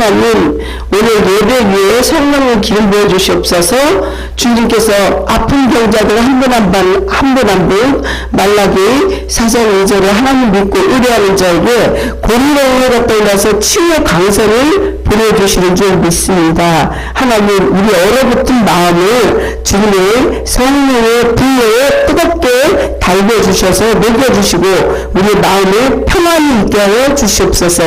하나님, 오늘 예배 위에 성령을 기름 부어 주시옵소서. 주님께서 아픈 병자들 한 분 한 분 말라기 4장 2절에 하나님 믿고 의뢰하는 자에게 고리로 갖다 일어서 치유 강선을 보내주시는 줄 믿습니다. 하나님, 우리 얼어붙은 마음을 주님의 성령의 불로에 뜨겁게 달궈주셔서 녹여주시고 우리 마음에 평안이 있게 하여 주시옵소서.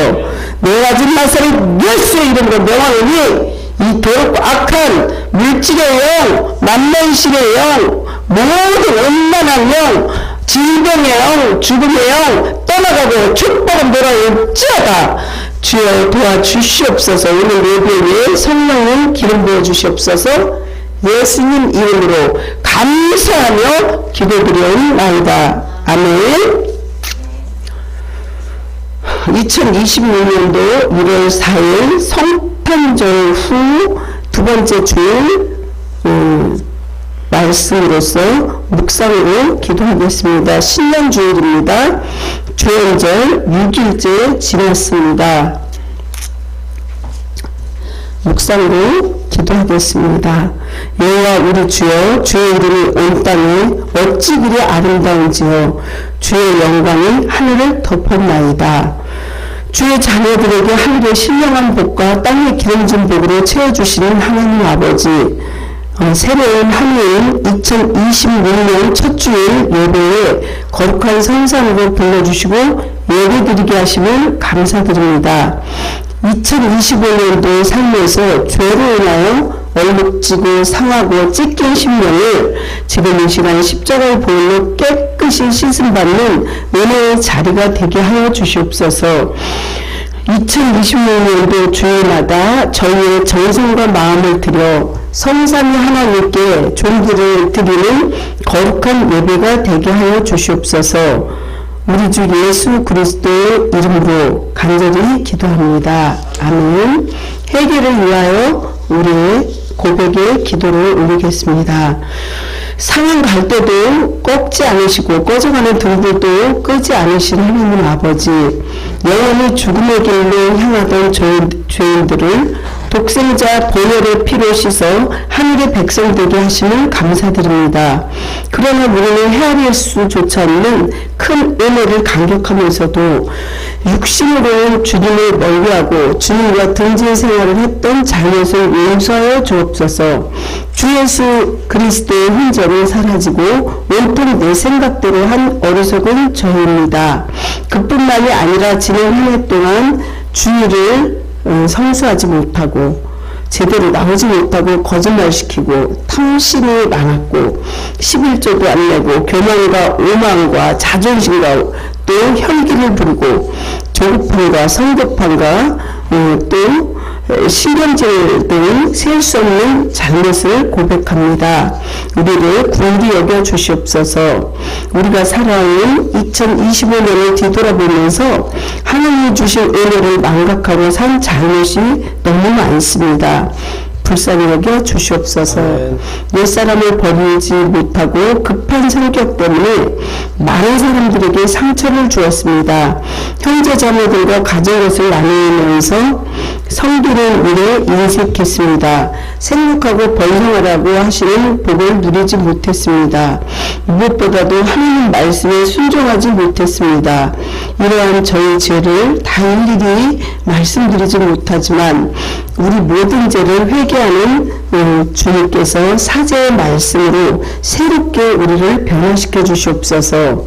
내가 지금 나사렛 예수의 이름으로 명하노니 이 더럽고 악한 물질의 영, 만만실의 영, 모든 원만한 영, 질병의 영, 죽음의 영 떠나가고 축복은 돌아올지어다. 주여 도와주시옵소서. 오늘 예배에 성령을 기름 부어 주시옵소서. 예수님 이름으로 감사하며 기도드리옵나이다. 아멘. 2026년도 1월 4일 성탄절 후 두 번째 주일 말씀으로서 묵상으로 기도하겠습니다. 신년 주일입니다. 주연절 6일째 지났습니다. 묵상으로 기도하겠습니다. 여호와 우리 주여, 주의 이름이 온 땅에 어찌 그리 아름다운지요. 주의 영광이 하늘을 덮었나이다. 주의 자녀들에게 하늘의 신령한 복과 땅의 기름진 복으로 채워주시는 하나님 아버지, 새로운 한 해인 2026년 첫 주일 예배에 거룩한 성산으로 불러주시고 예배드리게 하심을 감사드립니다. 2025년도의 삶에서 죄로 인하여 얼룩지고 상하고 찢긴 심령을 지금 이 시간 십자가의 보혈로 깨끗이 씻음받는 은혜의 자리가 되게 하여 주시옵소서. 2026년도 주일마다 저희의 정성과 마음을 들여 성삼위 하나님께 존귀를 드리는 거룩한 예배가 되게 하여 주시옵소서. 우리 주 예수 그리스도의 이름으로 간절히 기도합니다. 아멘. 회개를 위하여 우리의 고백의 기도를 올리겠습니다. 상한 갈 때도 꺾지 않으시고 꺼져가는 등불도 끄지 않으신 하나님 아버지, 영원히 죽음의 길로 향하던 죄인들을 독생자 보혈의 피로 씻어 하늘의 백성 되게 하심을 감사드립니다. 그러나 우리는 헤아릴 수조차 없는 큰 은혜를 감격하면서도 육신으로 주님을 멀리하고 주님과 등진 생활을 했던 잘못을 용서하여 주옵소서. 주 예수 그리스도의 흔적은 사라지고 온통 내 생각대로 한 어리석은 저입니다. 그뿐만이 아니라 지난 한 해 동안 주의를 성수하지 못하고 제대로 나오지 못하고 거짓말시키고 탐심이 많았고 11조도 안 내고 교만과 오만과 자존심과 또 혈기를 부리고 조급함과 성급함과 또 신경질 등 셀 수 없는 잘못을 고백합니다. 우리를 긍휼히 여겨 주시옵소서. 우리가 살아온 2025년을 뒤돌아보면서 하나님이 주신 은혜를 망각하고 산 잘못이 너무 많습니다. 불쌍히 여겨 주시옵소서. 옛사람을 버리지 못하고 급한 성격 때문에 많은 사람들에게 상처를 주었습니다. 형제자매들과 가정것을 나누면서 성도를 위해 인색했습니다. 생육하고 번성하라고 하시는 복을 누리지 못했습니다. 무엇보다도 하나님 말씀에 순종하지 못했습니다. 이러한 저희 죄를 다 일일이 말씀드리지 못하지만 우리 모든 죄를 회개하는 주님께서 사제의 말씀으로 새롭게 우리를 변화시켜 주시옵소서.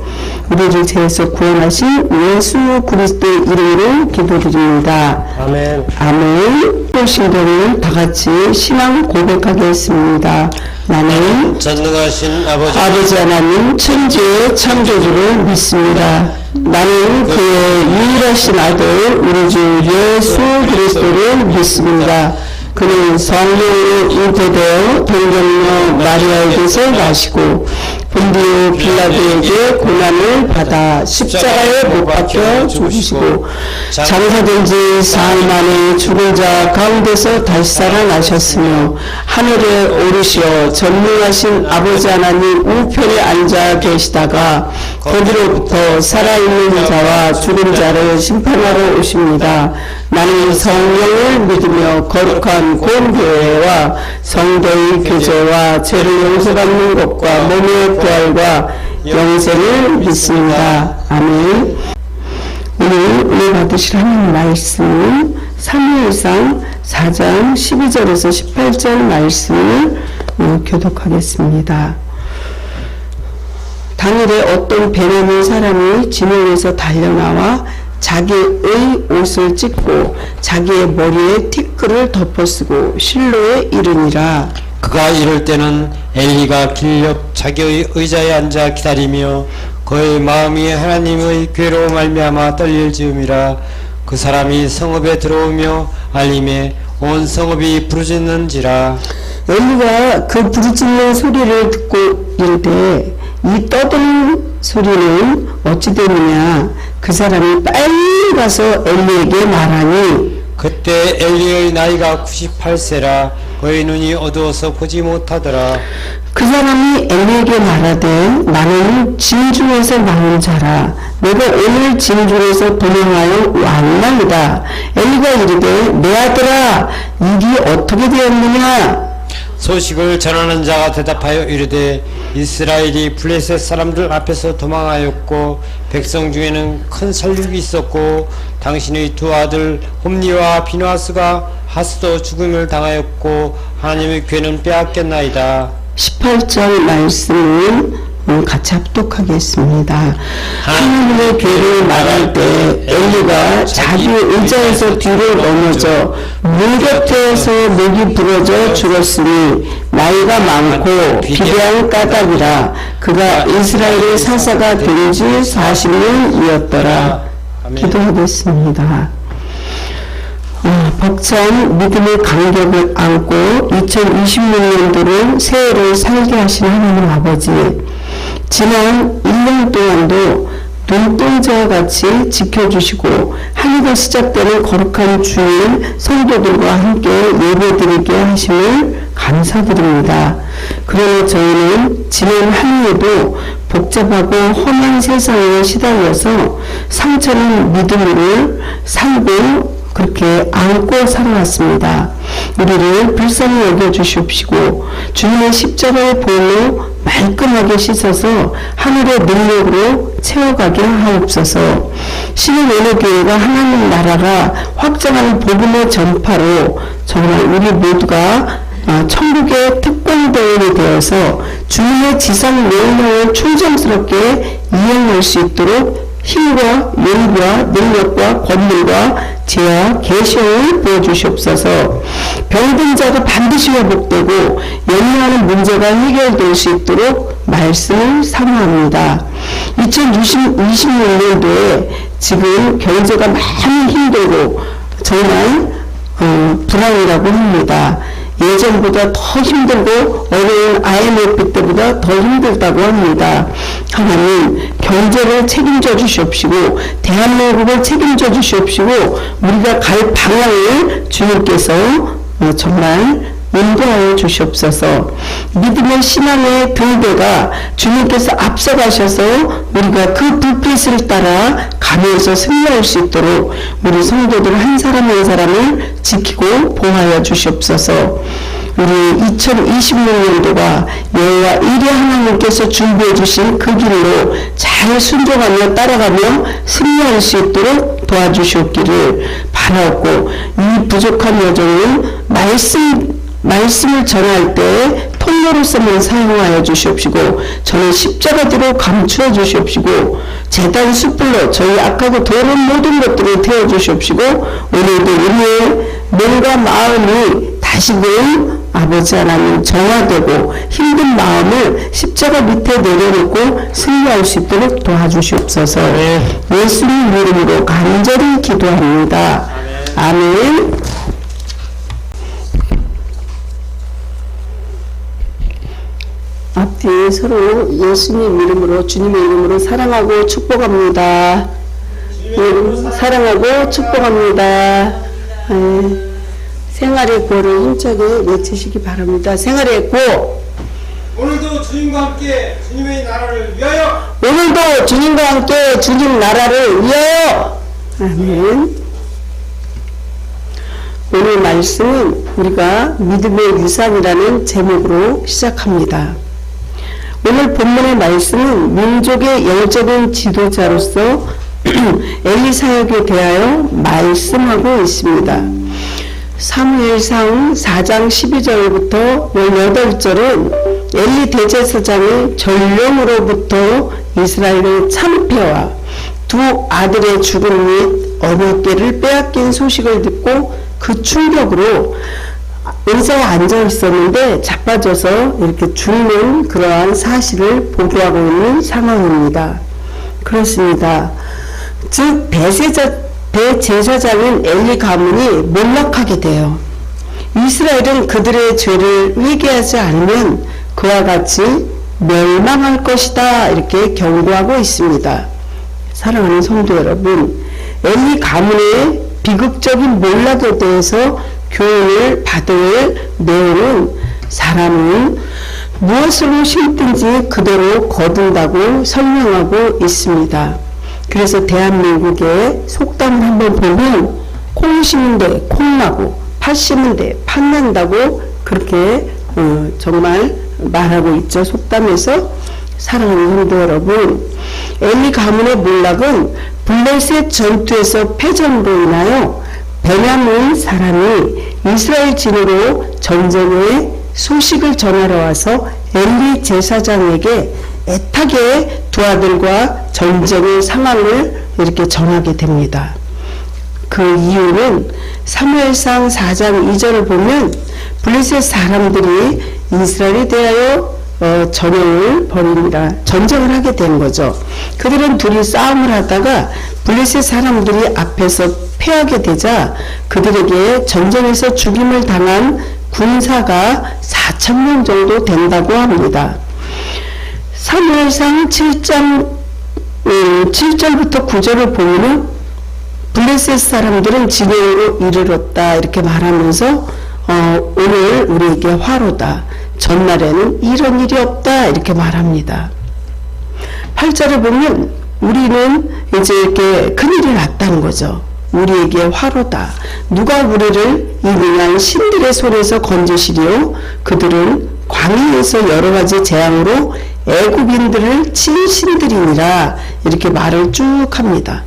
우리를 죄에서 구원하신 예수 그리스도의 이름으로 기도드립니다. 아멘. 아멘. 신도를 다 같이 신앙 고백하겠습니다. 나는 전능하신 아버지 하나님 천지의 창조주를 믿습니다. 나는 그의 유일하신 아들 우리 주 예수 그리스도를 믿습니다. 그는 성령으로 잉태되어 동정녀 마리아에게서 나시고 본디오 빌라도에게 고난을 받아 십자가에 못 박혀 죽으시고 장사된 지 사흘 만에 죽은 자 가운데서 다시 살아나셨으며 하늘에 오르시어 전능하신 아버지 하나님 우편에 앉아 계시다가 거기로부터 살아있는 자와 죽은 자를 심판하러 오십니다. 나는 성령을 믿으며 거룩한 공교회와 성도의 교제와 죄를 용서받는 것과 몸의 부활과 영생을 믿습니다. 아멘. 오늘 은혜 받으실 하나님 말씀은 사무엘상 4장 12절에서 18절 말씀을 교독하겠습니다. 당일에 어떤 베냐민 사람이 진영에서 달려나와 자기의 옷을 찢고 자기의 머리에 티끌을 덮어쓰고 실로에 이르니라. 그가 이럴 때는 엘리가 길 옆 자기의 의자에 앉아 기다리며 그의 마음이 하나님의 괴로 말미암아 떨릴지음이라. 그 사람이 성읍에 들어오며 알림에 온 성읍이 부르짖는지라. 엘리가 그 부르짖는 소리를 듣고 이르되 이 떠드는 소리는 어찌 되느냐. 그 사람이 빨리 가서 엘리에게 말하니 그때 엘리의 나이가 98세라. 그의 눈이 어두워서 보지 못하더라. 그 사람이 엘리에게 말하되 나는 진 중에서 나온 자라. 내가 오늘 진 중에서 도망하여 왔나이다. 엘리가 이르되 내 아들아 일이 어떻게 되었느냐. 소식을 전하는 자가 대답하여 이르되 이스라엘이 블레셋 사람들 앞에서 도망하였고 백성 중에는 큰 살육이 있었고 당신의 두 아들 홈니와 비누아스가 하스도 죽음을 당하였고 하나님의 괴는 빼앗겼나이다. 18절 말씀을 같이 합독하겠습니다. 하나님의 괴를 말할 때 엘리가 자기 의자에서 뒤로 넘어져 문 곁에서 목이 부러져 죽었으니 나이가 많고 비대한 까닭이라. 그가 이스라엘의 사사가 된 지 40년이었더라. 기도하겠습니다. 벅찬 믿음의 간격을 안고 2026년도를 새해를 살게 하신 하나님 아버지, 지난 1년 동안도 눈동자와 같이 지켜주시고 한 해가 시작되는 거룩한 주일 성도들과 함께 예배드리게 하심을 감사드립니다. 그러나 저희는 지난 한 해도 복잡하고 험한 세상에 시달려서 상처는 믿음을 살고 그렇게 안고 살아왔습니다. 우리를 불쌍히 여겨주시옵시고 주님의 십자가의 보혈로 말끔하게 씻어서 하늘의 능력으로 채워가게 하옵소서. 신의원어교회가 하나님 나라가 확장하는 복음의 전파로 정말 우리 모두가 천국의 특권대원이 되어서 주님의 지상 명령을 충성스럽게 이행할 수 있도록 힘과 용기와 능력과 권능과 지혜와 계시를 보여주시옵소서. 병든 자가 반드시 회복되고 염려하는 문제가 해결될 수 있도록 말씀을 사모합니다. 2026년도에 지금 경제가 많이 힘들고 정말 불안이라고 합니다. 예전보다 더 힘들고 어려운 IMF 때보다 더 힘들다고 합니다. 하나님 경제를 책임져 주시옵시고 대한민국을 책임져 주시옵시고 우리가 갈 방향을 주님께서 정말 인도하여 주시옵소서. 믿음의 신앙의 등대가 주님께서 앞서가셔서 우리가 그 불빛을 따라 가면서 승리할 수 있도록 우리 성도들 한 사람 한 사람을 지키고 보호하여 주시옵소서. 우리 2026년도가 여호와 이레 하나님께서 준비해 주신 그 길로 잘 순종하며 따라가며 승리할 수 있도록 도와주시옵기를 바라옵고 이 부족한 여정은 말씀을 전할 때 통로로서만 사용하여 주시옵시고 저는 십자가 뒤로 감추어 주시옵시고 제단 숯불로 저희 악하고 더러운 모든 것들을 태워 주시옵시고 오늘도 우리의 몸과 마음이 다시금 아버지 하나님 정화되고 힘든 마음을 십자가 밑에 내려놓고 승리할 수 있도록 도와주시옵소서. 예수님 이름으로 간절히 기도합니다. 아멘. 앞뒤 서로 예수님 이름으로, 주님의 이름으로 사랑하고 축복합니다. 사랑하고 축복합니다. 생활의 고를 힘차게 외치시기 바랍니다. 생활의 고. 오늘도 주님과 함께 주님의 나라를 위하여. 오늘도 주님과 함께 주님 나라를 위하여. 아멘. 오늘 말씀은 우리가 믿음의 유산이라는 제목으로 시작합니다. 오늘 본문의 말씀은 민족의 영적인 지도자로서 엘리 사역에 대하여 말씀하고 있습니다. 사무엘상 4장 12절부터 18절은 엘리 대제사장의 전령으로부터 이스라엘의 참패와 두 아들의 죽음 및 언약궤를 빼앗긴 소식을 듣고 그 충격으로 의자에 앉아 있었는데 자빠져서 이렇게 죽는 그러한 사실을 보도하고 있는 상황입니다. 그렇습니다. 즉 대제사장인 엘리 가문이 몰락하게 돼요. 이스라엘은 그들의 죄를 회개하지 않으면 그와 같이 멸망할 것이다, 이렇게 경고하고 있습니다. 사랑하는 성도 여러분, 엘리 가문의 비극적인 몰락에 대해서 교훈을 받을 내용은 사람은 무엇으로 심든지 그대로 거둔다고 설명하고 있습니다. 그래서 대한민국의 속담을 한번 보면 콩 심은데 콩 나고 팥 심은데 팥 난다고 그렇게 정말 말하고 있죠. 속담에서. 사랑하는 성도 여러분, 엘리 가문의 몰락은 블레셋 전투에서 패전으로 인하여 베냐민 사람이 이스라엘 진으로 전쟁의 소식을 전하러 와서 엘리 제사장에게 애타게 두 아들과 전쟁의 상황을 이렇게 전하게 됩니다. 그 이유는 사무엘상 4장 2절을 보면 블레셋 사람들이 이스라엘에 대하여 전쟁을 하게 된 거죠. 그들은 둘이 싸움을 하다가 블레셋 사람들이 앞에서 패하게 되자 그들에게 전쟁에서 죽임을 당한 군사가 4,000명 정도 된다고 합니다. 사무엘상 7장 7절부터 9절을 보면 블레셋 사람들은 진영으로 이르렀다, 이렇게 말하면서 오늘 우리에게 화로다, 전날에는 이런 일이 없다, 이렇게 말합니다. 8절을 보면 우리는 이제 이렇게 큰일이 났다는 거죠. 우리에게 화로다. 누가 우리를 이 능한 신들의 손에서 건지시리요? 그들은 광야에서 여러 가지 재앙으로 애굽인들을 친 신들이니라, 이렇게 말을 쭉 합니다.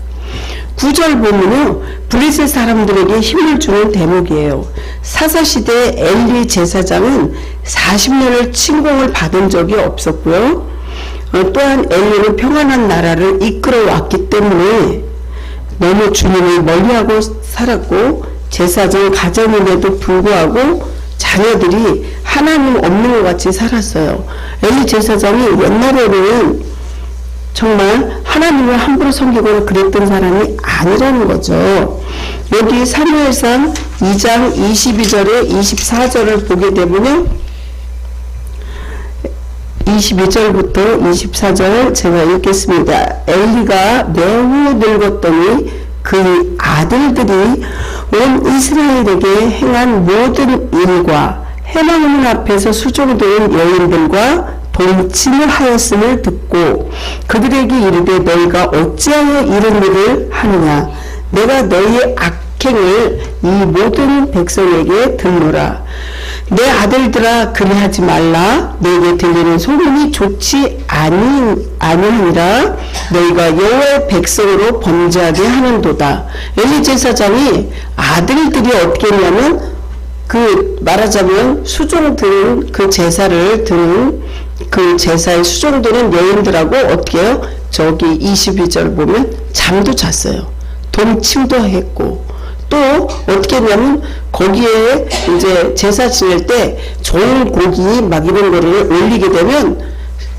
9절 보면요, 블레셋 사람들에게 힘을 주는 대목이에요. 사사시대 엘리 제사장은 40년을 침공을 받은 적이 없었고요. 또한 엘리는 평안한 나라를 이끌어 왔기 때문에 너무 주님을 멀리하고 살았고, 제사장 가정임에도 불구하고 자녀들이 하나님 없는 것 같이 살았어요. 엘리 제사장이 옛날에는 정말 하나님을 함부로 섬기거나 그랬던 사람이 아니라는 거죠. 여기 사무엘상 2장 22절에 24절을 보게 되면요, 22절부터 24절 제가 읽겠습니다. 엘리가 매우 늙었더니 그 아들들이 온 이스라엘에게 행한 모든 일과 해망하는 앞에서 수종되는 여인들과 동침을 하였음을 듣고 그들에게 이르되 너희가 어찌하여 이런 일을 하느냐, 내가 너희의 악행을 이 모든 백성에게 듣노라. 내 아들들아, 그리하지 말라. 너희에게 들리는 소문이 좋지 아니하니라. 너희가 여호와의 백성으로 범죄하게 하는도다. 엘리 제사장이 아들들이 어떻게 했냐면, 말하자면 수종드는 그 제사를 드는 그 제사에 수종되는 여인들하고 어떻게 해요? 저기 22절 보면 잠도 잤어요. 동침도 했고, 또 어떻게 했냐면 거기에 이제 제사 지낼 때 좋은 고기 막 이런 거를 올리게 되면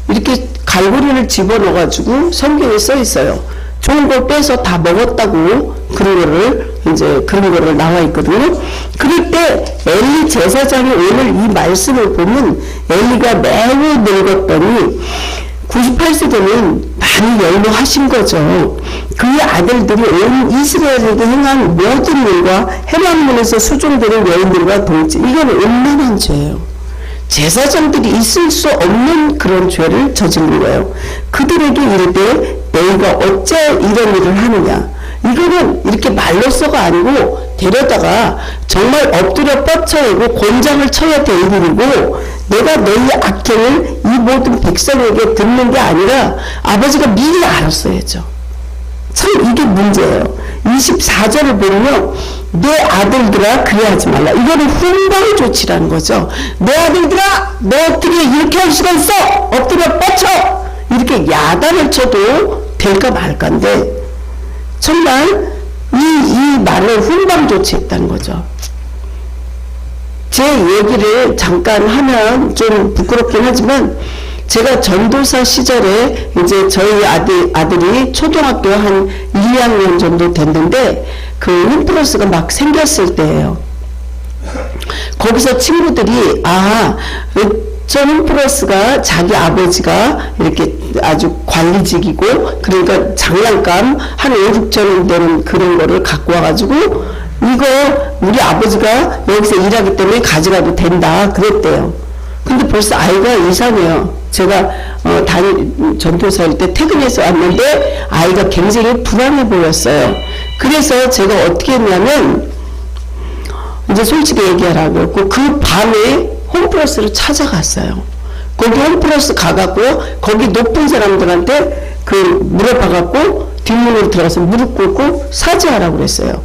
이렇게 갈고리를 집어넣어 가지고 성경에 써 있어요. 좋은 걸 빼서 다 먹었다고 그런 거를 이제 그런 거로 나와 있거든요. 그럴 때 엘리 제사장이 오늘 이 말씀을 보면 엘리가 매우 늙었더니 98세 되면 많이 연로하신 거죠. 그의 아들들이 온 이스라엘에게 행한 모든 일과 해방문에서 수종되는 여인들과 동지, 이건 음란한 죄예요. 제사장들이 있을 수 없는 그런 죄를 저지른 거예요. 그들에게 이르되 너희가 어째 이런 일을 하느냐. 이거는 이렇게 말로써가 아니고 데려다가 정말 엎드려 뻗쳐야고 곤장을 쳐야 될 일이고, 내가 너희 악행을 이 모든 백성에게 듣는 게 아니라 아버지가 미리 알았어야죠. 참 이게 문제예요. 24절을 보면 내 아들들아 그래하지 말라. 이거는 훈방 조치라는 거죠. 내 아들들아 너 어떻게 이렇게 할 수가 있어? 엎드려 뻗쳐! 이렇게 야단을 쳐도 될까 말까인데 정말 이 말을 훈방 조치했다는 거죠. 제 얘기를 잠깐 하면 좀 부끄럽긴 하지만 제가 전도사 시절에 이제 저희 아들이 초등학교 한 1, 2학년 정도 됐는데 그 홈플러스가 막 생겼을 때예요. 거기서 친구들이 저 홈플러스가 자기 아버지가 이렇게 아주 관리직이고 그러니까 장난감 한 5, 6천 되는 그런 거를 갖고 와가지고 이거 우리 아버지가 여기서 일하기 때문에 가져가도 된다 그랬대요. 근데 벌써 아이가 이상해요. 제가 전도사일 때 퇴근해서 왔는데 아이가 굉장히 불안해 보였어요. 그래서 제가 어떻게 했냐면 이제 솔직히 얘기하라고 했고 그 밤에 홈플러스를 찾아갔어요. 거기 홈플러스 가갖고 거기 높은 사람들한테 물어봐갖고 뒷문으로 들어가서 무릎 꿇고 사죄하라고 그랬어요.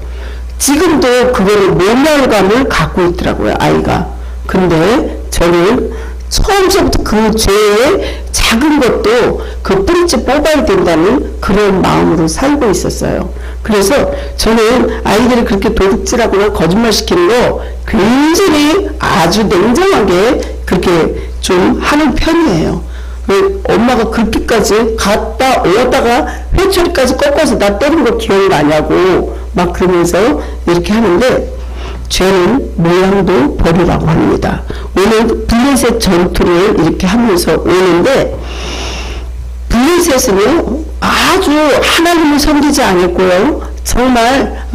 지금도 그거를 모멸감을 갖고 있더라고요, 아이가. 근데 저는 처음부터 그 죄의 작은 것도 그 뿌리째 뽑아야 된다는 그런 마음으로 살고 있었어요. 그래서 저는 아이들이 그렇게 도둑질하거나 거짓말 시키는 거 굉장히 아주 냉정하게 그렇게 좀 하는 편이에요. 엄마가 그렇게까지 갔다 오다가 회초리까지 꺾어서 나 때린 거 기억나냐고 막 그러면서 이렇게 하는데 죄는 모양도 버리라고 합니다. 오늘 블레셋 전투를 이렇게 하면서 오는데 블레셋은요 아주 하나님을 섬기지 않았고요. 정말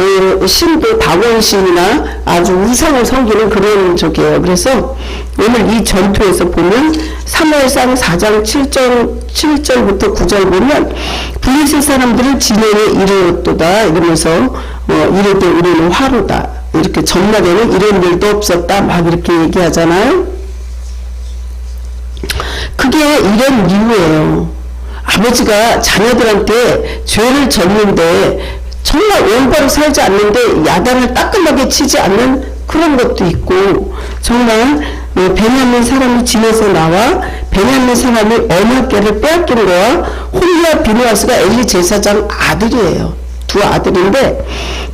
신도 다곤신이나 아주 우상을 섬기는 그런 적이에요. 그래서 오늘 이 전투에서 보면 사무엘상 4장 7절부터 9절 보면 블레셋 사람들을 진영에 이르렀도다 이러면서 이르되 우리는 화로다 이렇게 전날에는 이런 일도 없었다 막 이렇게 얘기하잖아요. 그게 이런 이유예요. 아버지가 자녀들한테 죄를 졌는데 정말 올바로 살지 않는데 야단을 따끔하게 치지 않는 그런 것도 있고 정말 베냐민 사람이 집에서 나와 베냐민 사람이 언약궤를 빼앗긴 거와 홀리와 비느하스가 엘리 제사장 아들이에요. 두 아들인데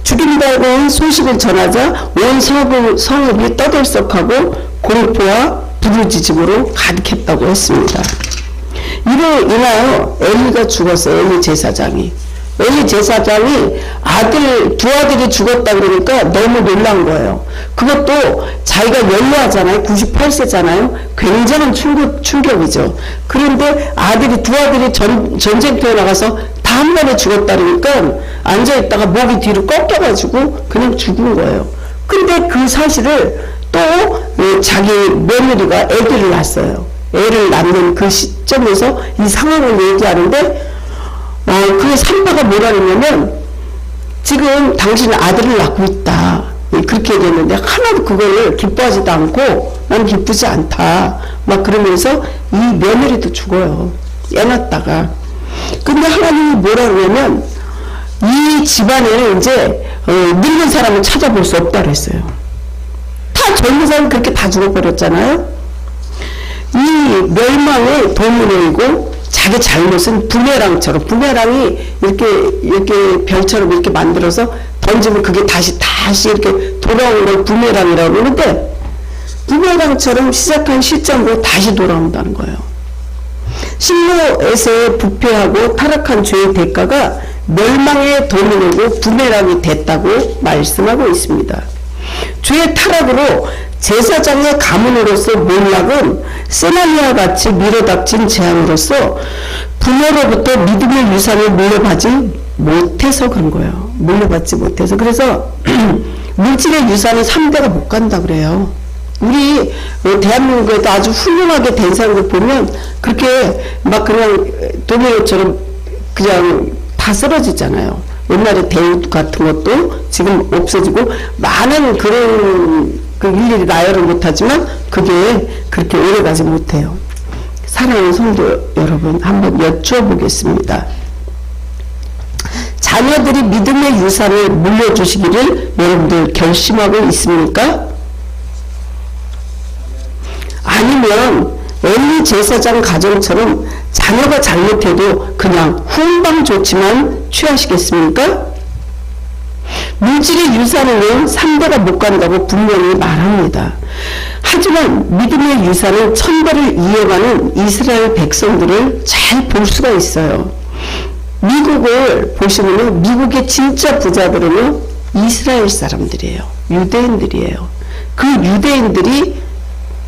죽인다고 한 소식을 전하자 온 성읍이 떠들썩하고 공포와 부르짖음으로 가득했다고 했습니다. 이로 인하여 엘리가 죽었어요. 엘리 제사장이. 엘리 제사장이 두 아들이 죽었다 그러니까 너무 놀란 거예요. 그것도 자기가 연로하잖아요. 98세잖아요. 굉장한 충격이죠. 그런데 두 아들이 전쟁터에 나가서 다 한 번에 죽었다 그러니까 앉아있다가 목이 뒤로 꺾여가지고 그냥 죽은 거예요. 근데 그 사실을 또 자기 며느리가 애기를 낳았어요. 애를 낳는 그 시점에서 이 상황을 얘기하는데 그 산파가 뭐라 그러냐면 지금 당신은 아들을 낳고 있다 그렇게 얘기했는데 하나도 그걸 기뻐하지도 않고 난 기쁘지 않다 막 그러면서 이 며느리도 죽어요. 애 낳다가. 근데 하나님이 뭐라 그러냐면 이 집안에는 이제 늙은 사람을 찾아볼 수 없다 그랬어요. 다 젊은 사람 그렇게 다 죽어버렸잖아요. 이 멸망의 도문이고 자기 잘못은 부메랑처럼 부메랑이 이렇게 별처럼 이렇게 만들어서 던지면 그게 다시 이렇게 돌아오는 걸 부메랑이라고 그러는데 부메랑처럼 시작한 시점으로 다시 돌아온다는 거예요. 실로에서 부패하고 타락한 죄의 대가가 멸망의 도민이고 부메랑이 됐다고 말씀하고 있습니다. 죄의 타락으로 제사장의 가문으로서 몰락은 세나리와 같이 밀어닥친 재앙으로서 부모로부터 믿음의 유산을 물려받지 못해서 그런 거예요. 물려받지 못해서. 그래서 물질의 유산은 3대가 못 간다 그래요. 우리 대한민국에도 아주 훌륭하게 된 사람들 보면 그렇게 막 그냥 도미노처럼 그냥 다 쓰러지잖아요. 옛날에 대우 같은 것도 지금 없어지고 많은 그런 일일이 나열을 못하지만 그게 그렇게 오래가지 못해요. 사랑하는 성도 여러분, 한번 여쭤보겠습니다. 자녀들이 믿음의 유산을 물려주시기를 여러분들 결심하고 있습니까? 아니면 엘리 제사장 가정처럼 자녀가 잘못해도 그냥 훈방 조치만 취하시겠습니까? 물질의 유산은 3대가 못 간다고 분명히 말합니다. 하지만 믿음의 유산은 천대를 이어가는 이스라엘 백성들을 잘 볼 수가 있어요. 미국을 보시면요, 미국의 진짜 부자들은요, 이스라엘 사람들이에요. 유대인들이에요. 그 유대인들이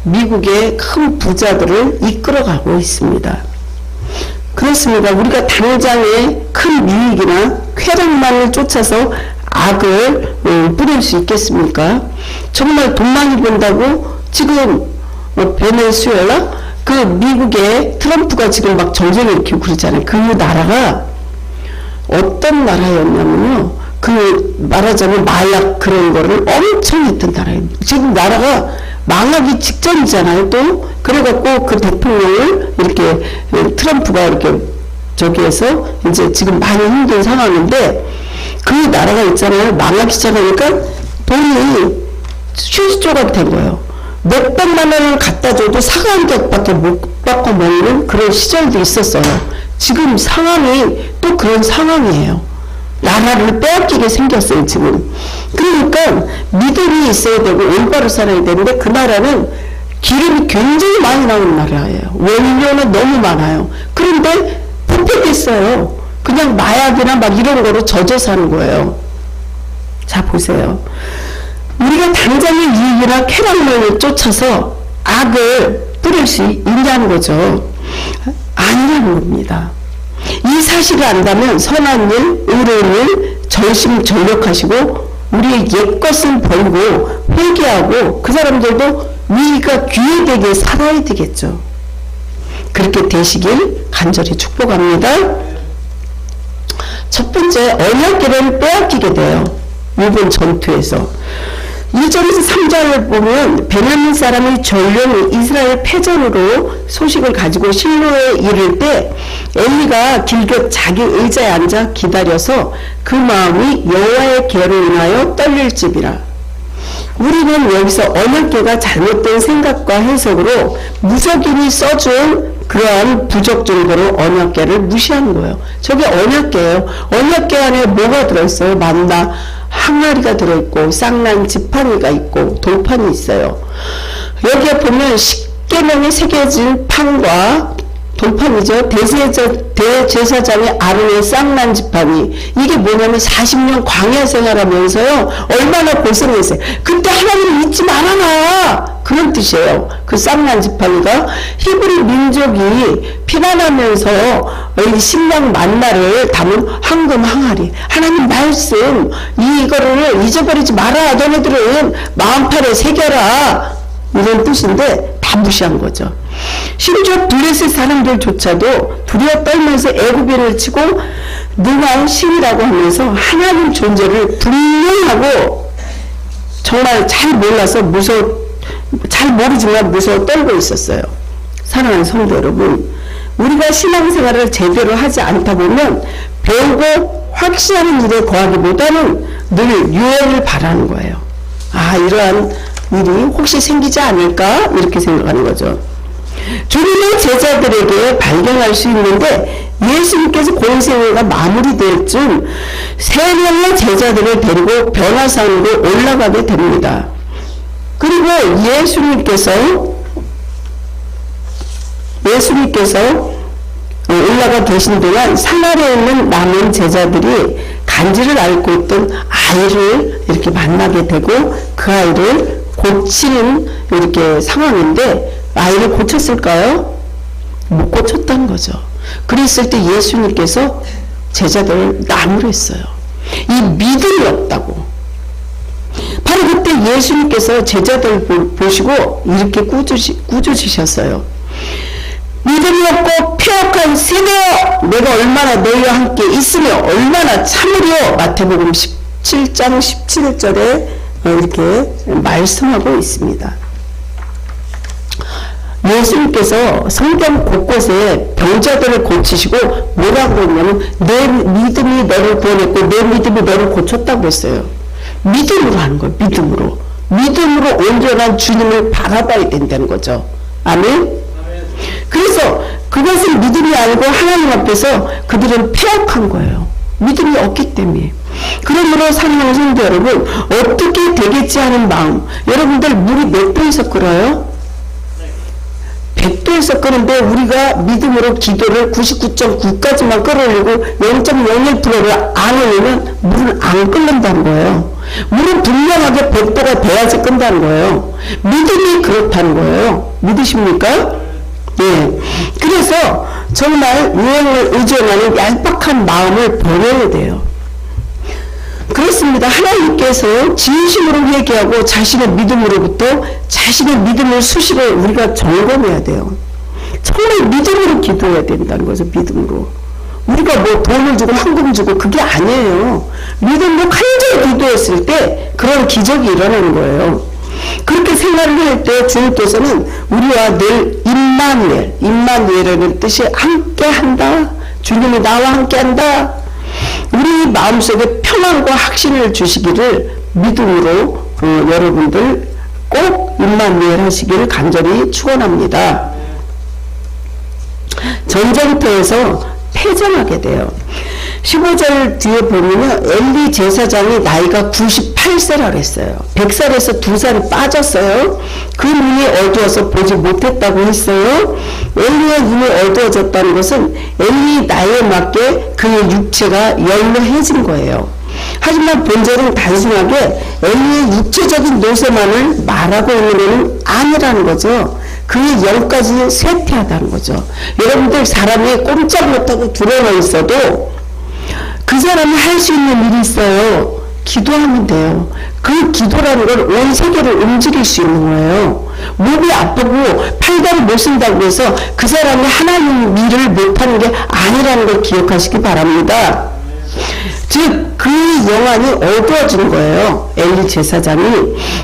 미국의 큰 부자들을 이끌어가고 있습니다. 그렇습니다. 우리가 당장의 큰 유익이나 쾌락만을 쫓아서 악을 뿌릴 수 있겠습니까? 정말 돈 많이 번다고 지금 베네수엘라 그 미국의 트럼프가 지금 막 전쟁을 일으키고 그러잖아요. 그 나라가 어떤 나라였냐면요, 그 말하자면 마약 그런 거를 엄청 했던 나라예요. 지금 나라가 망하기 직전이잖아요. 또 그래갖고 그 대통령을 이렇게 트럼프가 이렇게 저기에서 이제 지금 많이 힘든 상황인데, 그 나라가 있잖아요. 망하기 시작하니까 돈이 휴지조각 된 거예요. 몇백만 원을 갖다 줘도 사과 한 겹밖에 못 받고 먹는 그런 시절도 있었어요. 지금 상황이 또 그런 상황이에요. 나라를 빼앗기게 생겼어요, 지금. 그러니까 믿음이 있어야 되고 올바로 살아야 되는데, 그 나라는 기름이 굉장히 많이 나오는 나라예요. 원료는 너무 많아요. 그런데 부패됐어요. 그냥 마약이나 막 이런 거로 젖어 사는 거예요. 자, 보세요. 우리가 당장의 이익이나 쾌락만을 쫓아서 악을 뿌릴 수 있냐는 거죠. 아니라는 겁니다. 이 사실을 안다면 선한 일, 의로운 일, 전심전력하시고 우리의 옛것을 버리고 회개하고 그 사람들도 위기가 귀해되게 살아야 되겠죠. 그렇게 되시길 간절히 축복합니다. 첫 번째, 언약궤를 빼앗기게 돼요. 이번 전투에서. 2절에서 3절을 보면 베냐민 사람이 전령 이스라엘 패전으로 소식을 가지고 실로에 이를 때 엘리가 길곁 자기 의자에 앉아 기다려서 그 마음이 여호와의 궤로 인하여 떨릴지니라. 우리는 여기서 언약궤가 잘못된 생각과 해석으로 무속인이 써준 그러한 부적 정도로 언약궤를 무시하는 거예요. 저게 언약궤예요. 언약궤 안에 뭐가 들어있어요? 만나 항아리가 들어있고 쌍난 지팡이가 있고 돌판이 있어요. 여기에 보면 십계명이 새겨진 판과 돌판이죠. 대제사장의 아론의 쌍난 지팡이. 이게 뭐냐면 40년 광야 생활하면서요, 얼마나 고생했어요. 그때 하나님을 잊지 말아라, 그런 뜻이에요. 그 쌍난 지팡이가 히브리 민족이 피난하면서 이 신랑 만나를 담은 황금 항아리, 하나님 말씀 이거를 잊어버리지 마라, 너네들은 마음판에 새겨라, 이런 뜻인데 다 무시한 거죠. 심지어 블레셋 사람들조차도 두려워 떨면서 애굽인을 치고 능한 신이라고 하면서 하나님 존재를 분명하고 정말 잘 몰라서 잘 모르지만 무서워 떨고 있었어요. 사랑하는 성도 여러분, 우리가 신앙생활을 제대로 하지 않다 보면 배우고 확신하는 일에 거하기보다는 늘 유언을 바라는 거예요. 아, 이러한 일이 혹시 생기지 않을까, 이렇게 생각하는 거죠. 주님의 제자들에게 발견할 수 있는데, 예수님께서 공생애가 마무리될 쯤 세 명의 제자들을 데리고 변화산으로 올라가게 됩니다. 그리고 예수님께서 올라가 계신 동안 산 아래에 있는 남은 제자들이 간지를 앓고 있던 아이를 이렇게 만나게 되고 그 아이를 고치는 이렇게 상황인데 아이를 고쳤을까요? 못 고쳤다는 거죠. 그랬을 때 예수님께서 제자들을 나무랬어요. 이 믿음이 없다고. 바로 그때 예수님께서 제자들 보시고 이렇게 꾸짖으셨어요. 믿음이 없고 폐역한 세대여, 내가 얼마나 너희와 함께 있으며 얼마나 참으려. 마태복음 17장 17절에 이렇게 말씀하고 있습니다. 예수님께서 성경 곳곳에 병자들을 고치시고 뭐라고 그랬냐면 내 믿음이 너를 구원했고 내 믿음이 너를 고쳤다고 했어요. 믿음으로 하는 거예요. 믿음으로 온전한 주님을 바라봐야 된다는 거죠. 아멘. 그래서 그것은 믿음이 아니고 하나님 앞에서 그들은 폐역한 거예요. 믿음이 없기 때문에. 그러므로 사랑하는 성도 여러분, 어떻게 되겠지 하는 마음. 여러분들 물이 몇 도에서 끓어요? 100도에서 끓는데 우리가 믿음으로 기도를 99.9까지만 끌어올리고 0.01%를 안 올리면 물은 안 끓는다는 거예요. 물은 분명하게 100도가 돼야지 끈다는 거예요. 믿음이 그렇다는 거예요. 믿으십니까? 예. 그래서 정말 유행을 의존하는 얄팍한 마음을 버려야 돼요. 그렇습니다. 하나님께서 진심으로 회개하고 자신의 믿음으로부터 자신의 믿음을 수시로 우리가 점검해야 돼요. 정말 믿음으로 기도해야 된다는 거죠. 믿음으로. 우리가 뭐 돈을 주고 헌금 주고 그게 아니에요. 믿음으로 간절히 기도했을 때 그런 기적이 일어나는 거예요. 그렇게 생각을 할 때 주님께서는 우리와 늘 임마누엘이라는 뜻이 함께한다. 주님이 나와 함께한다. 우리 마음속에 평안과 확신을 주시기를 믿음으로 여러분들 꼭 임마누엘 하시기를 간절히 축원합니다. 전쟁터에서 패전하게 돼요. 15절 뒤에 보면요, 엘리 제사장이 나이가 98세라고 했어요. 100살에서 2살이 빠졌어요. 그 눈이 어두워서 보지 못했다고 했어요. 엘리의 눈이 어두워졌다는 것은 엘리 나이에 맞게 그의 육체가 연로해진 거예요. 하지만 본절은 단순하게 엘리의 육체적인 노쇠만을 말하고 있는 것은 아니라는 거죠. 그의 영까지 쇠퇴하다는 거죠. 여러분들 사람이 꼼짝 못하고 들어가 있어도 그 사람이 할 수 있는 일이 있어요. 기도하면 돼요. 그 기도라는 건 온 세계를 움직일 수 있는 거예요. 몸이 아프고 팔다리 못 쓴다고 해서 그 사람이 하나님 일을 못하는 게 아니라는 걸 기억하시기 바랍니다. 즉 그 영안이 어두워진 거예요. 엘리 제사장이.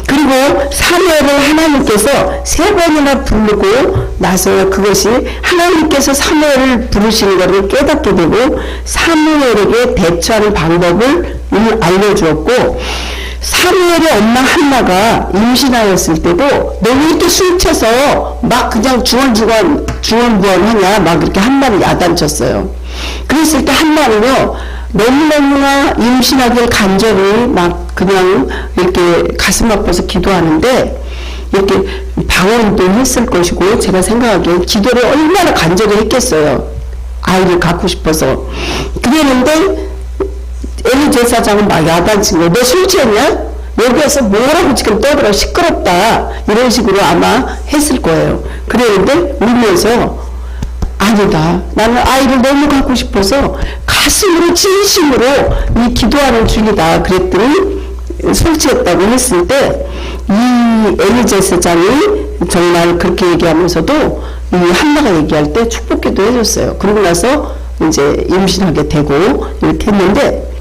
그리고 사무엘을 하나님께서 3번이나 부르고 나서 그것이 하나님께서 사무엘을 부르시는 것을 깨닫게 되고 사무엘에게 대처하는 방법을 알려주었고, 사무엘의 엄마 한나가 임신하였을 때도 너 왜 이렇게 술 쳐서 막 그냥 중언부언하냐 막 이렇게 한나를 야단쳤어요. 그랬을 때 한나는요, 너무너무나 임신하길 간절히 막 그냥 이렇게 가슴 아파서 기도하는데 이렇게 방언도 했을 것이고, 제가 생각하기엔 기도를 얼마나 간절히 했겠어요. 아이를 갖고 싶어서. 그랬는데 엘리 제사장은 막 야단친 거예요. 너 술 취했냐? 여기에서 뭐라고 지금 떠들어, 시끄럽다, 이런 식으로 아마 했을 거예요. 그랬는데 울면서 아니다, 나는 아이를 너무 갖고 싶어서 가슴으로 진심으로 이 기도하는 중이다 그랬더니 술 취했다고 했을 때 이 엘리 제사장이 정말 그렇게 얘기하면서도 이 한나가 얘기할 때 축복기도 해줬어요. 그러고 나서 이제 임신하게 되고 이렇게 했는데,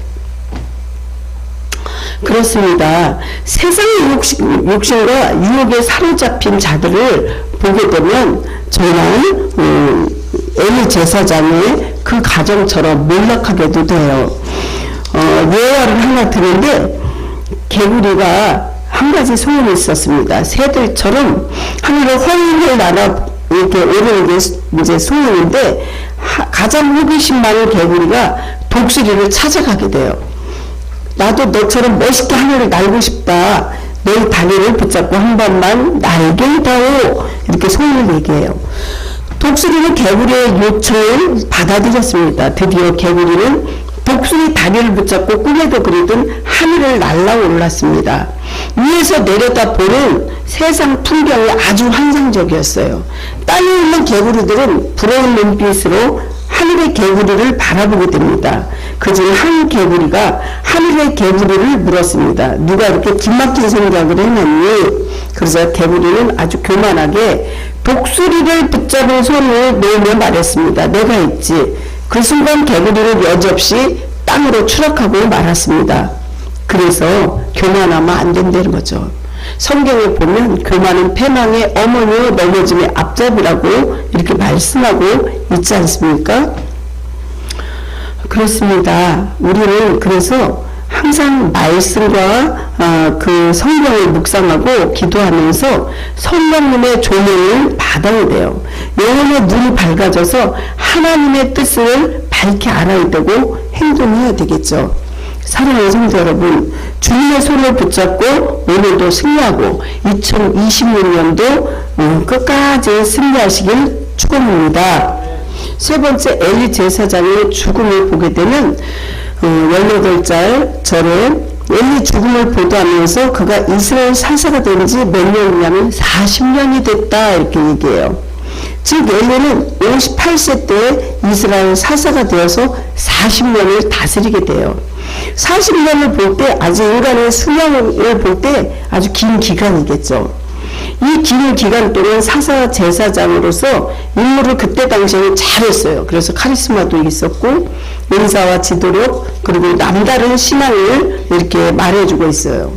그렇습니다. 세상의 욕심과 유혹에 사로잡힌 자들을 보게 되면 정말 엘리 제사장의 그 가정처럼 몰락하게도 돼요. 예화를 하나 드는데, 개구리가 한 가지 소원이 있었습니다. 새들처럼 하늘을 훨훨 날아 이렇게 오르는 게 이제 소원인데, 가장 호기심 많은 개구리가 독수리를 찾아가게 돼요. 나도 너처럼 멋있게 하늘을 날고 싶다. 너의 다리를 붙잡고 한 번만 날게 해다오. 이렇게 소원을 얘기해요. 독수리는 개구리의 요청을 받아들였습니다. 드디어 개구리는 독수리 다리를 붙잡고 꿈에도 그리던 하늘을 날아올랐습니다. 위에서 내려다 보는 세상 풍경이 아주 환상적이었어요. 땅에 있는 개구리들은 부러운 눈빛으로 하늘의 개구리를 바라보게 됩니다. 그중 한 개구리가 하늘의 개구리를 물었습니다. 누가 이렇게 기막힌 생각을 해놨니? 그래서 개구리는 아주 교만하게 독수리를 붙잡은 손을 놓으며 말했습니다. 내가 있지. 그 순간 개구리는 여지없이 땅으로 추락하고 말았습니다. 그래서 교만하면 안 된다는 거죠. 성경에 보면 교만은 패망의 어머니요 넘어짐의 앞잡이라고 이렇게 말씀하고 있지 않습니까? 그렇습니다. 우리는 그래서 항상 말씀과 그 성경을 묵상하고 기도하면서 성령님의 조명을 받아야 돼요. 영혼의 눈이 밝아져서 하나님의 뜻을 밝게 알아야 되고 행동해야 되겠죠. 사랑하는 성도 여러분, 주님의 손을 붙잡고 오늘도 승리하고 2026년도 끝까지 승리하시길 축원합니다. 세 번째, 엘리 제사장의 죽음을 보게 되면 18절 절에 엘리 죽음을 보도하면서 그가 이스라엘 사사가 된 지 몇 년이냐면 40년이 됐다 이렇게 얘기해요. 즉 엘리는 58세 때 이스라엘 사사가 되어서 40년을 다스리게 돼요. 40년을 볼 때 아주 인간의 수명을 볼 때 아주 긴 기간이겠죠. 이 긴 기간 동안 사사 제사장으로서 임무를 그때 당시에는 잘했어요. 그래서 카리스마도 있었고 은사와 지도력 그리고 남다른 신앙을 이렇게 말해주고 있어요.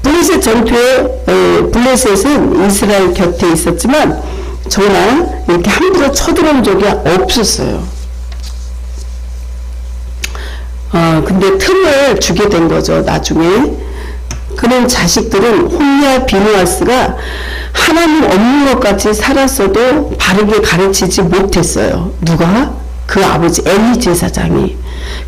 블레셋 전투에 블레셋은 이스라엘 곁에 있었지만 정말 이렇게 함부로 쳐들어온 적이 없었어요. 근데 틈을 주게 된 거죠. 나중에 그런 자식들은 홈리와 비누아스가 하나님 없는 것 같이 살았어도 바르게 가르치지 못했어요. 누가? 그 아버지 엘리 제사장이.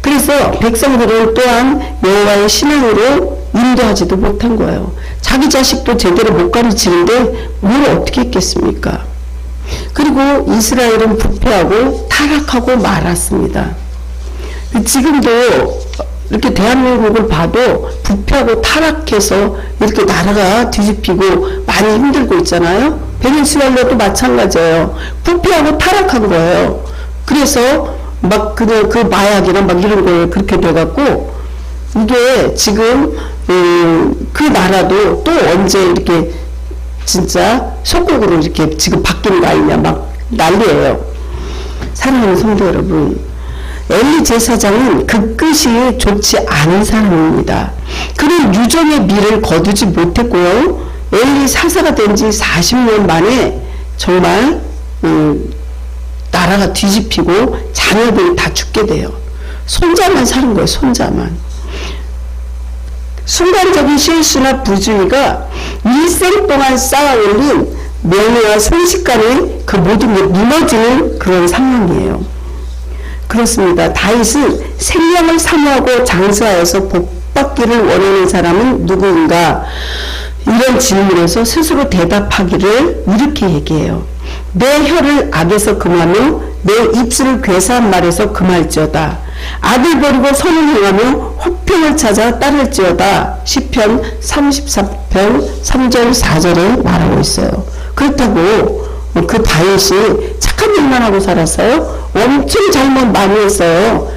그래서 백성들은 또한 여호와의 신앙으로 인도하지도 못한 거예요. 자기 자식도 제대로 못 가르치는데 뭘 어떻게 했겠습니까? 그리고 이스라엘은 부패하고 타락하고 말았습니다. 지금도 이렇게 대한민국을 봐도 부패하고 타락해서 이렇게 나라가 뒤집히고 많이 힘들고 있잖아요. 베네수엘라도 마찬가지예요. 부패하고 타락한 거예요. 그래서 막 그 마약이나 막 이런 거에 그렇게 돼갖고 이게 지금 그 나라도 또 언제 이렇게 진짜 속국으로 이렇게 지금 바뀐 거 아니냐 막 난리예요. 사랑하는 성도 여러분, 엘리 제사장은 그 끝이 좋지 않은 사람입니다. 그는 유정의 미를 거두지 못했고요. 엘리 사사가 된 지 40년 만에 정말 나라가 뒤집히고 자녀들이 다 죽게 돼요. 손자만 사는 거예요. 손자만. 순간적인 실수나 부주의가 일생 동안 쌓아올린 명예와 순식간에 그 모든 게 무너지는 그런 상황이에요. 그렇습니다. 다윗은 생명을 사모하고 장수하여서 복받기를 원하는 사람은 누구인가? 이런 질문에서 스스로 대답하기를 이렇게 얘기해요. 내 혀를 악에서 금하며 내 입술을 괴사한 말에서 금할지어다. 악을 버리고 선을 행하며 화평을 찾아 따를지어다. 시편 33편 3절 4절에 말하고 있어요. 그렇다고 그 다윗이 착한 일만 하고 살았어요? 엄청 잘못 많이 했어요.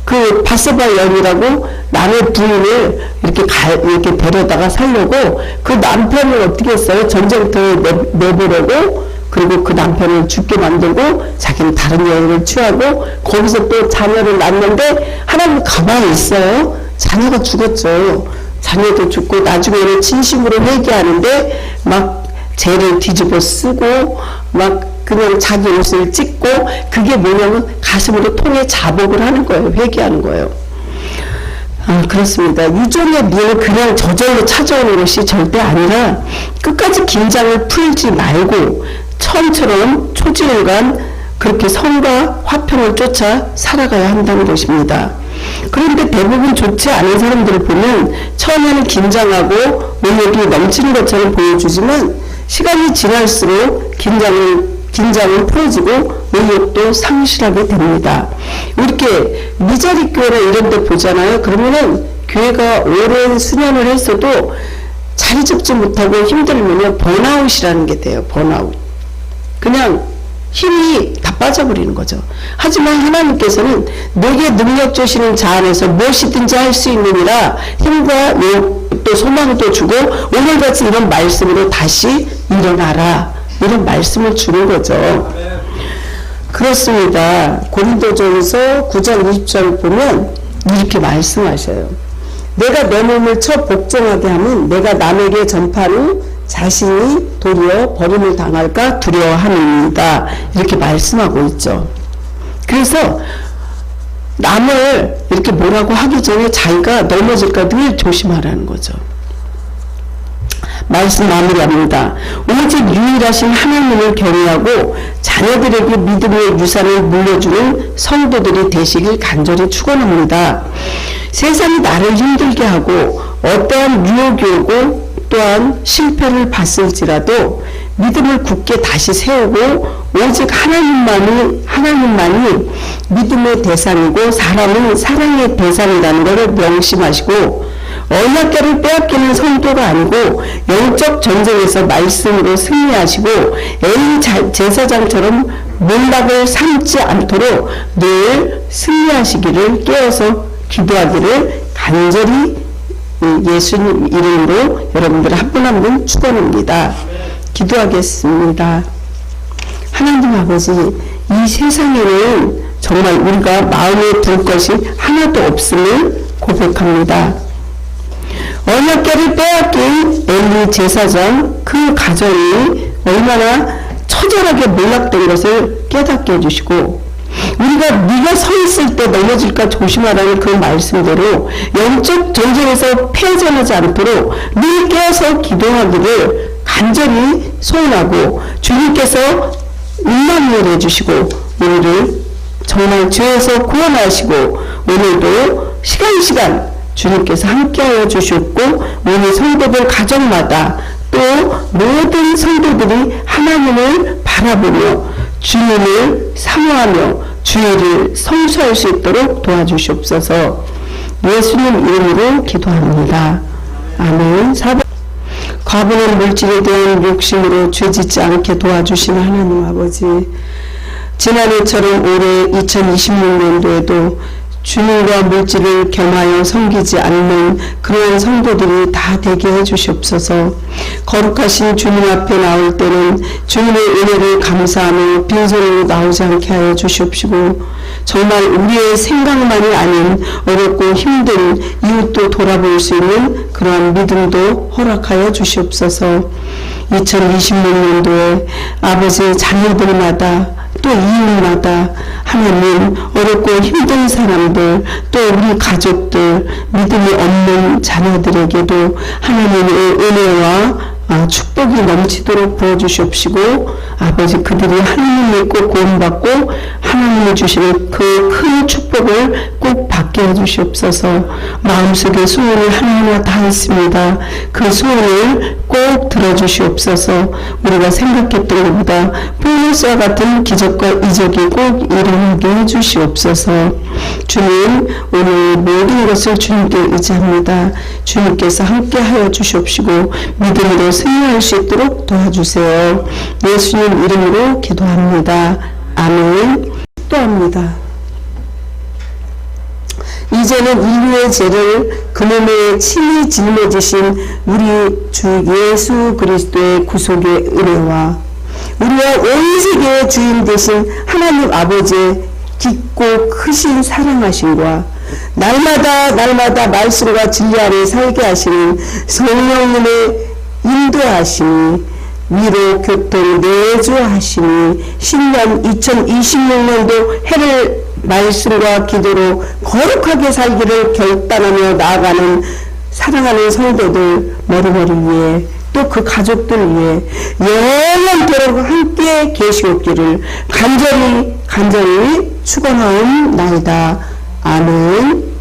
그 바세바 여인이라고 남의 부인을 이렇게 데려다가 살려고 그 남편을 어떻게 했어요? 전쟁터에 내보내고 그리고 그 남편을 죽게 만들고 자기는 다른 여인을 취하고 거기서 또 자녀를 낳는데 하나님 가만히 있어요? 자녀가 죽었죠. 자녀도 죽고 나중에는 진심으로 회개하는데 막 죄를 뒤집어 쓰고 막 그냥 자기 옷을 찢고 그게 뭐냐면 가슴으로 통에 자복을 하는 거예요. 회개하는 거예요. 그렇습니다. 유종의 미는 그냥 저절로 찾아오는 것이 절대 아니라 끝까지 긴장을 풀지 말고 처음처럼 초지일간 그렇게 성과 화평을 쫓아 살아가야 한다는 것입니다. 그런데 대부분 좋지 않은 사람들을 보면 처음에는 긴장하고 의욕이 넘치는 것처럼 보여주지만 시간이 지날수록 긴장을 긴장은 풀어지고 의욕도 상실하게 됩니다. 이렇게 미자립 교회나 이런 데 보잖아요. 그러면은 교회가 오랜 수년을 했어도 자리 잡지 못하고 힘들면 번아웃이라는 게 돼요. 번아웃. 그냥 힘이 다 빠져버리는 거죠. 하지만 하나님께서는 내게 능력 주시는 자 안에서 무엇이든지 할 수 있느니라 힘과 또 소망을 또 주고 오늘같이 이런 말씀으로 다시 일어나라 이런 말씀을 주는 거죠. 그렇습니다. 고린도전서 9장 20절을 보면 이렇게 말씀하셔요. 내가 내 몸을 쳐 복종하게 하면 내가 남에게 전파한 후 자신이 도리어 버림을 당할까 두려워함입니다. 이렇게 말씀하고 있죠. 그래서 남을 이렇게 뭐라고 하기 전에 자기가 넘어질까 늘 조심하라는 거죠. 말씀 마무리합니다. 오직 유일하신 하나님을 경외하고 자녀들에게 믿음의 유산을 물려주는 성도들이 되시길 간절히 축원합니다. 세상이 나를 힘들게 하고 어떠한 유혹이 오고 또한 실패를 봤을지라도 믿음을 굳게 다시 세우고 오직 하나님만이 믿음의 대상이고 사람은 사랑의 대상이라는 것을 명심하시고 언약궤를 빼앗기는 성도가 아니고 영적 전쟁에서 말씀으로 승리하시고 엘리 제사장처럼 몰락을 삼지 않도록 늘 승리하시기를 깨어서 기도하기를 간절히 예수님 이름으로 여러분들 한 분 한 분 축원합니다. 기도하겠습니다. 하나님 아버지, 이 세상에는 정말 우리가 마음에 둘 것이 하나도 없음을 고백합니다. 언약궤를 빼앗긴 엘리 제사장 그 가정이 얼마나 처절하게 몰락된 것을 깨닫게 해주시고 우리가 네가 서 있을 때 넘어질까 조심하라는 그 말씀대로 영적 전쟁에서 패전하지 않도록 늘 깨어서 기도하기를 간절히 소원하고 주님께서 임마누엘 해주시고 우리를 정말 죄에서 구원하시고 오늘도 시간 주님께서 함께하여 주셨고 우리 성도들 가정마다 또 모든 성도들이 하나님을 바라보며 주님을 사모하며 주의를 성수할 수 있도록 도와주시옵소서. 예수님 이름으로 기도합니다. 아멘. 과분한 물질에 대한 욕심으로 죄짓지 않게 도와주시는 하나님 아버지, 지난해처럼 올해 2026년도에도 주님과 물질을 겸하여 섬기지 않는 그러한 성도들이 다 되게 해주시옵소서. 거룩하신 주님 앞에 나올 때는 주님의 은혜를 감사하며 빈손으로 나오지 않게 하여 주시옵시고 정말 우리의 생각만이 아닌 어렵고 힘든 이웃도 돌아볼 수 있는 그러한 믿음도 허락하여 주시옵소서. 2026년도에 아버지 자녀들마다 또 이웃마다 하나님 어렵고 힘든 사람들 또 우리 가족들 믿음이 없는 자녀들에게도 하나님의 은혜와 축복이 넘치도록 부어주시옵시고 아버지 그들이 하나님 믿고 구원받고 하나님이 주시는 그 큰 축복을 꼭 받게 해주시옵소서. 마음속에 소원을 하나하나 다 했습니다. 그 소원을 꼭 들어주시옵소서. 우리가 생각했던 것보다 보너스와 같은 기적과 이적이 꼭 일어나게 해주시옵소서. 주님 오늘 모든 것을 주님께 의지합니다. 주님께서 함께하여 주시옵시고 믿음으로 승리할 수 있도록 도와주세요. 예수님 이름으로 기도합니다. 아멘. 기도합니다. 이제는 인류의 죄를 그 몸에 친히 짊어지신 우리 주 예수 그리스도의 구속의 은혜와 우리와 온 세계의 주인 되신 하나님 아버지의 깊고 크신 사랑하심과 날마다 말씀과 진리 안에 살게 하시는 성령님의 인도하심이 위로 교통 내주하심이 신년 2026년도 해를 말씀과 기도로 거룩하게 살기를 결단하며 나아가는 사랑하는 성도들 머리머리 위에 또 그 가족들 위해 영원토록 함께 계시옵기를 간절히 축원하옵나이다. 아멘.